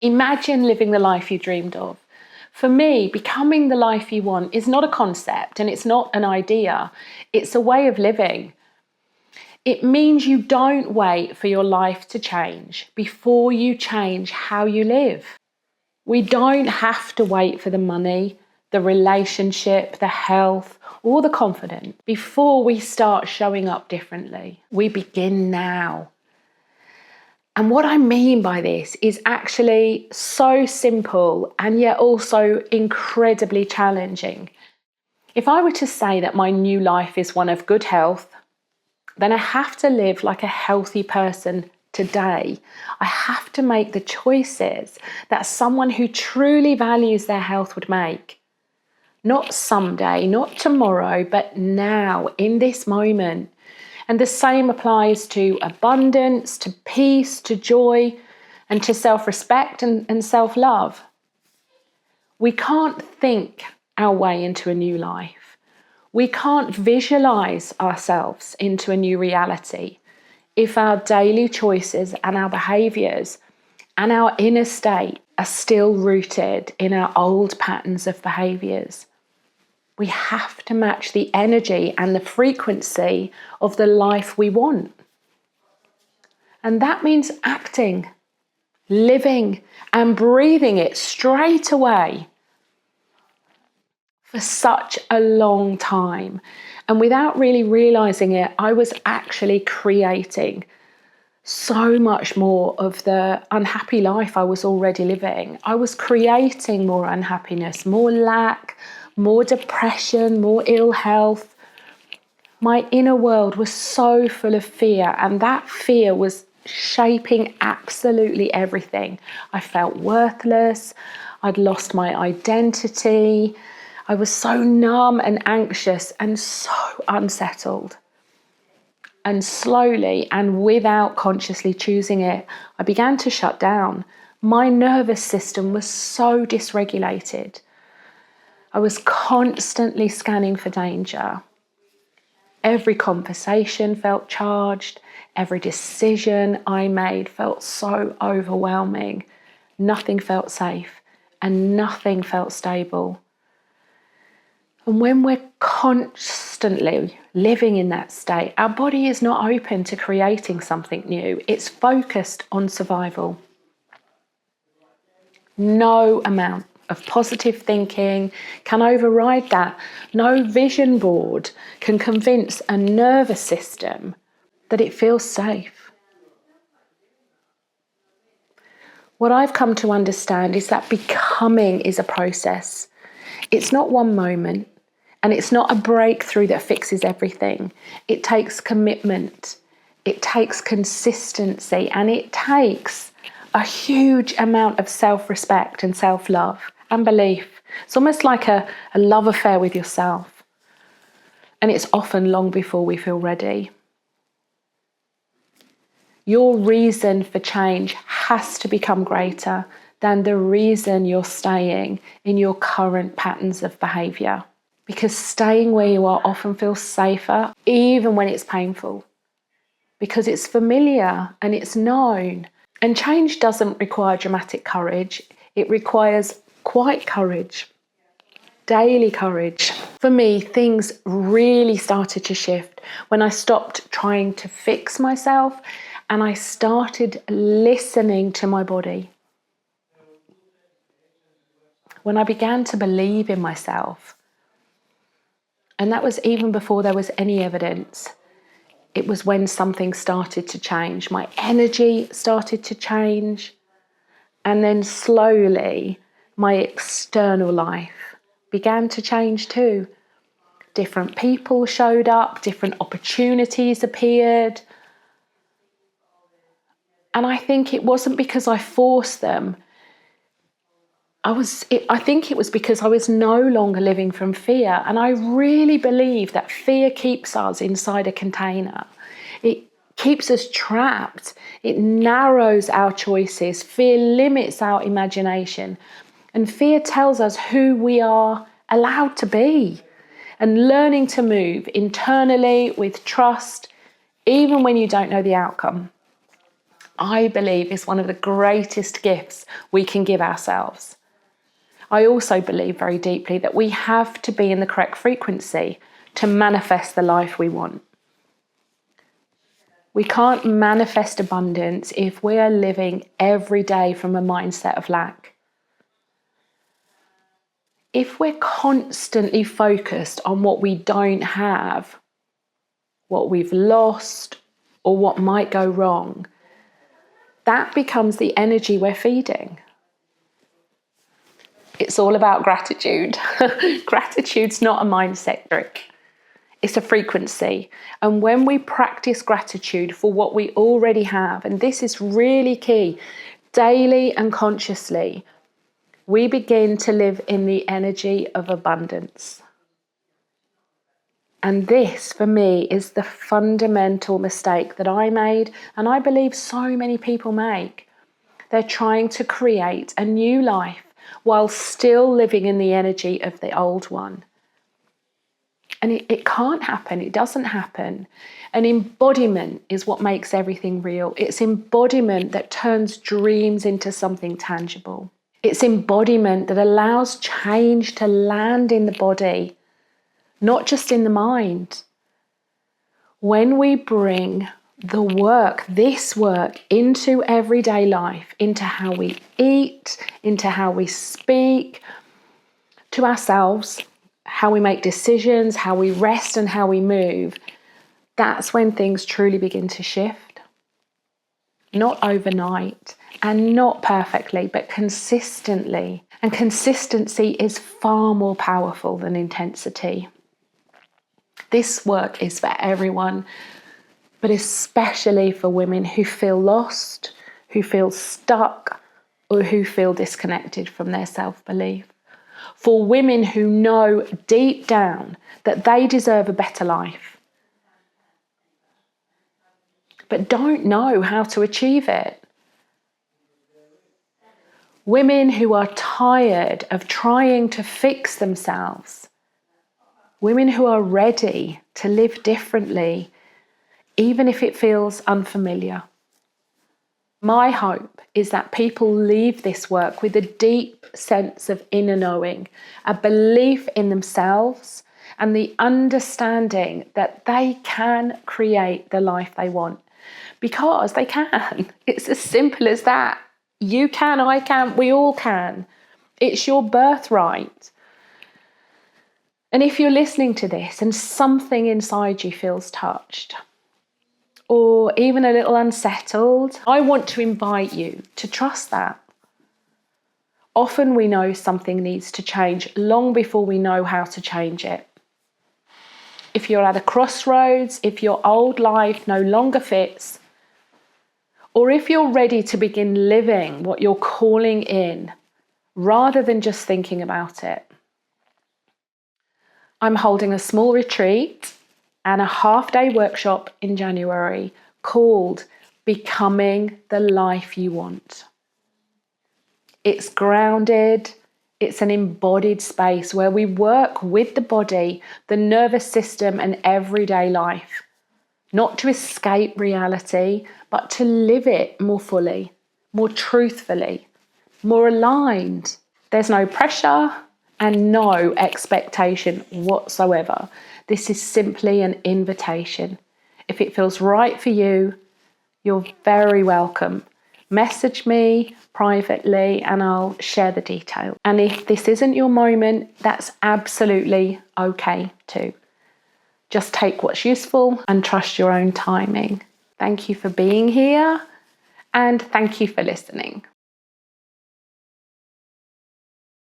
Imagine living the life you dreamed of. For me, becoming the life you want is not a concept and it's not an idea. It's a way of living. It means you don't wait for your life to change before you change how you live. We don't have to wait for the money, the relationship, the health, or the confidence before we start showing up differently. We begin now. And what I mean by this is actually so simple and yet also incredibly challenging. If I were to say that my new life is one of good health, then I have to live like a healthy person today. I have to make the choices that someone who truly values their health would make. Not someday, not tomorrow, but now, in this moment. And the same applies to abundance, to peace, to joy, and to self-respect and self-love. We can't think our way into a new life. We can't visualize ourselves into a new reality if our daily choices and our behaviors and our inner state are still rooted in our old patterns of behaviors. We have to match the energy and the frequency of the life we want. And that means acting, living, and breathing it straight away for such a long time. And without really realizing it, I was actually creating so much more of the unhappy life I was already living. I was creating more unhappiness, more lack, more depression, more ill health. My inner world was so full of fear, and that fear was shaping absolutely everything. I felt worthless. I'd lost my identity. I was so numb and anxious and so unsettled. And slowly and without consciously choosing it, I began to shut down. My nervous system was so dysregulated. I was constantly scanning for danger. Every conversation felt charged. Every decision I made felt so overwhelming. Nothing felt safe and nothing felt stable. And when we're constantly living in that state, our body is not open to creating something new. It's focused on survival. No amount of positive thinking can override that. No vision board can convince a nervous system that it feels safe. What I've come to understand is that becoming is a process. It's not one moment, and it's not a breakthrough that fixes everything. It takes commitment, it takes consistency, and it takes a huge amount of self-respect and self-love and belief. It's almost like a love affair with yourself. And it's often long before we feel ready. Your reason for change has to become greater than the reason you're staying in your current patterns of behaviour. Because staying where you are often feels safer, even when it's painful. Because it's familiar and it's known. And change doesn't require dramatic courage. It requires quiet courage, daily courage. For me, things really started to shift when I stopped trying to fix myself and I started listening to my body. When I began to believe in myself, and that was even before there was any evidence. It was when something started to change. My energy started to change. And then slowly, my external life began to change too. Different people showed up, different opportunities appeared. And I think it wasn't because I forced them. I think it was because I was no longer living from fear. And I really believe that fear keeps us inside a container. It keeps us trapped. It narrows our choices. Fear limits our imagination. And fear tells us who we are allowed to be. And learning to move internally with trust, even when you don't know the outcome. I believe, is one of the greatest gifts we can give ourselves. I also believe very deeply that we have to be in the correct frequency to manifest the life we want. We can't manifest abundance if we are living every day from a mindset of lack. If we're constantly focused on what we don't have, what we've lost, or what might go wrong, that becomes the energy we're feeding. It's all about gratitude. Gratitude's not a mindset trick. It's a frequency. And when we practice gratitude for what we already have, and this is really key, daily and consciously, we begin to live in the energy of abundance. And this, for me, is the fundamental mistake that I made, and I believe so many people make. They're trying to create a new life while still living in the energy of the old one. And it can't happen. It doesn't happen. An embodiment is what makes everything real. It's embodiment that turns dreams into something tangible. It's embodiment that allows change to land in the body, not just in the mind. When we bring the work, this work, into everyday life, into how we eat, into how we speak to ourselves, how we make decisions, how we rest and how we move, that's when things truly begin to shift. Not overnight and not perfectly, but consistently. And consistency is far more powerful than intensity. This work is for everyone, but especially for women who feel lost, who feel stuck, or who feel disconnected from their self-belief. For women who know deep down that they deserve a better life, but don't know how to achieve it. Women who are tired of trying to fix themselves. Women who are ready to live differently, even if it feels unfamiliar. My hope is that people leave this work with a deep sense of inner knowing, a belief in themselves, and the understanding that they can create the life they want. Because they can. It's as simple as that. You can, I can, we all can. It's your birthright. And if you're listening to this and something inside you feels touched, or even a little unsettled, I want to invite you to trust that. Often we know something needs to change long before we know how to change it. If you're at a crossroads, if your old life no longer fits, or if you're ready to begin living what you're calling in, rather than just thinking about it. I'm holding a small retreat and a half-day workshop in January called Becoming the Life You Want. It's grounded, it's an embodied space where we work with the body, the nervous system, and everyday life, not to escape reality, but to live it more fully, more truthfully, more aligned. There's no pressure and no expectation whatsoever. This is simply an invitation. If it feels right for you, you're very welcome. Message me privately and I'll share the details. And if this isn't your moment, that's absolutely okay too. Just take what's useful and trust your own timing. Thank you for being here and thank you for listening.